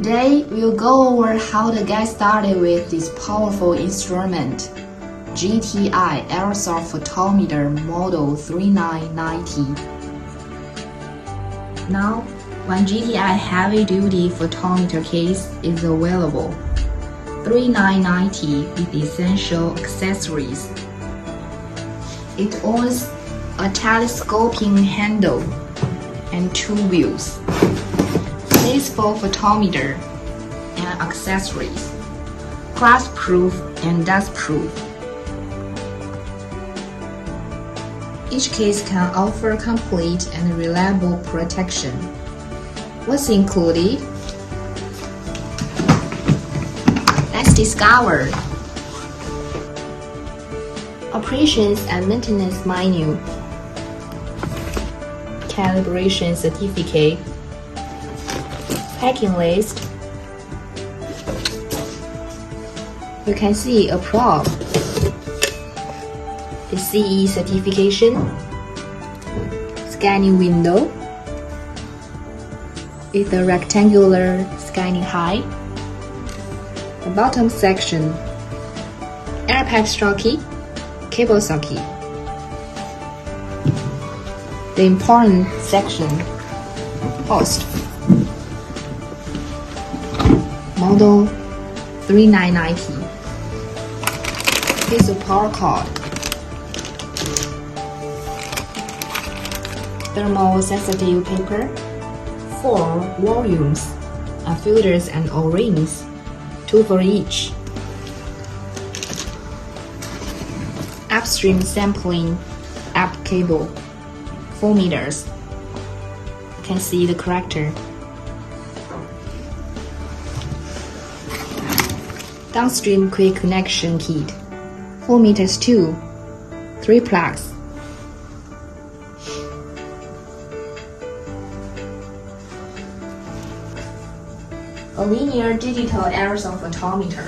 Today, we'll go over how to get started with this powerful instrument, GTI Aerosol Photometer Model 3990. Now, one GTI heavy-duty photometer case is available, 3990 with essential accessories. It owns a telescoping handle and two wheels, tasteful photometer and accessories, crash-proof and dust-proof. Each case can offer complete and reliable protection. What's included? Let's discover. Operations and maintenance manual, calibration certificate, packing list. You can see a probe, the CE certification, scanning window with a rectangular scanning height, the bottom section, air pack socket, cable socket, the important section, host, model 3990, piece of power cord, thermal sensitive paper, 4 volumes, filters and O-rings, 2 for each. Upstream sampling app cable, 4 meters. You can see the character. Downstream quick connection kit, 4 meters too, 3 plugs. A linear digital aerosol photometer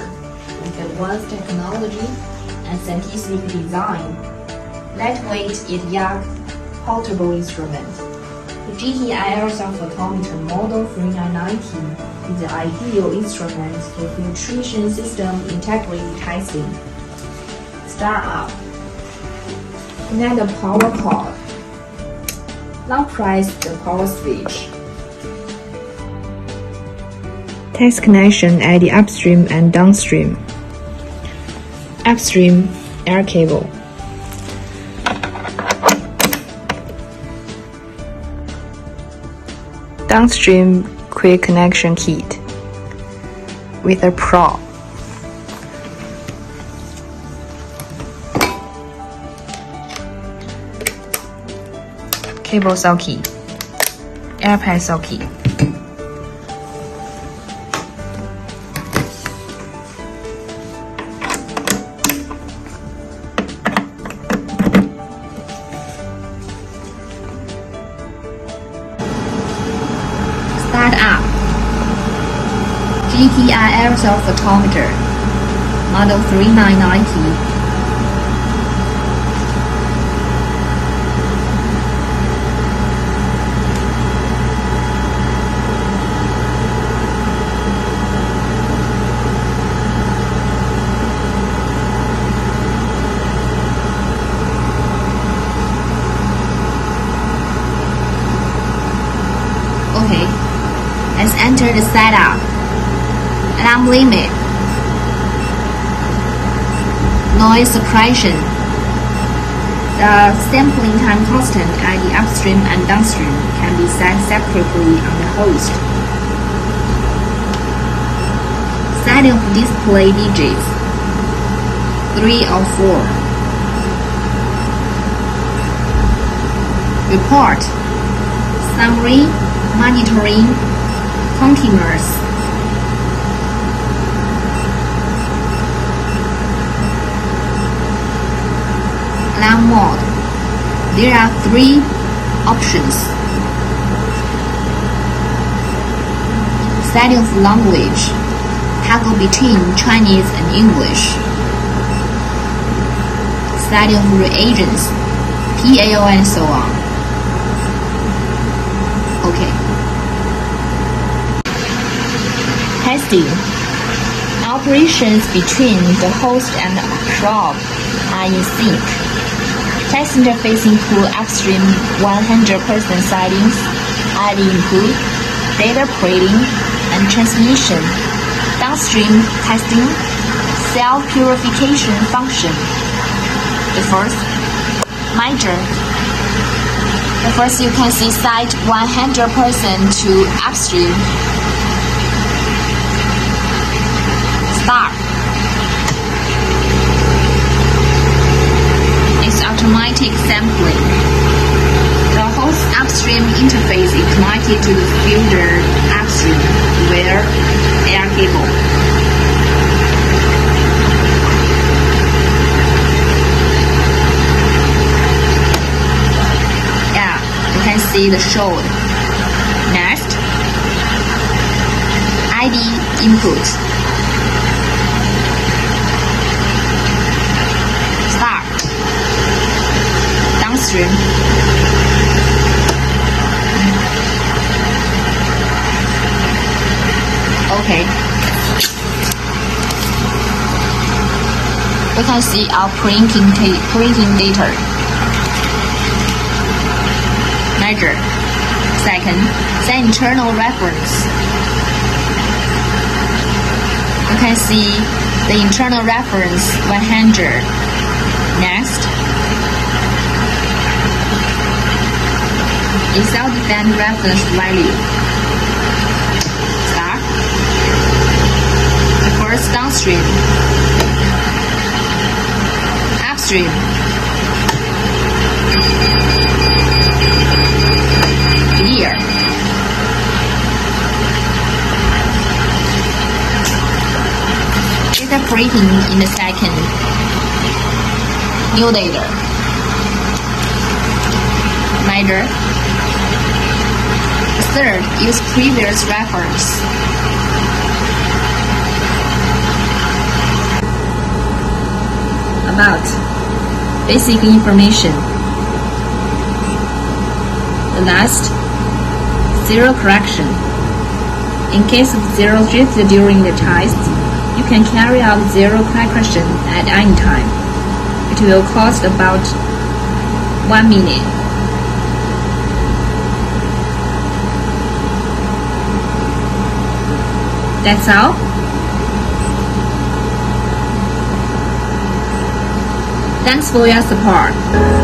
with advanced technology and scientific design, lightweight yet young, portable instrument. The GTI Aerosol Photometer Model 3990 is the ideal instrument for filtration system integrity testing. Start up. Connect the power cord. Now press the power switch. Test connection at the upstream and downstream. Upstream air cable. Downstream quick connection kit with a probe. Cable socket, air pack socket. Start up. GTI Aerosol Photometer, Model 3990. Okay, let's enter the setup. Alarm limit, noise suppression. The sampling time constant at the upstream and downstream can be set separately on the host. Setting of display digits, 3 or 4. Report, summary, monitoring, continuous. Alarm mode. There are 3 options. Setting of language. Toggle between Chinese and English. Setting of reagents. PAO and so on. Okay. testing. Operations between the host and probe are in sync. Test interface include upstream 100% settings, ID input, data plating, and transmission. Downstream testing, self-purification function. The first, measure. The first you can see site 100% to upstream. Start. It's automatic sampling. The host upstream interface is connected to the filter upstream via air cable. Yeah, you can see the showed. Next, ID input. Start. Downstream. Okay. We can see our printing data. Measure. Second, the internal reference. You can see the internal reference 100. Next, is self-defined reference value. Start. The first downstream. Upstream. Clear. Data printing in a second. New data. Measure. Third, use previous reference. About basic information. The last, zero correction. In case of zero drift during the test, you can carry out zero correction at any time. It will cost about 1 minute. That's all. Thanks for your support.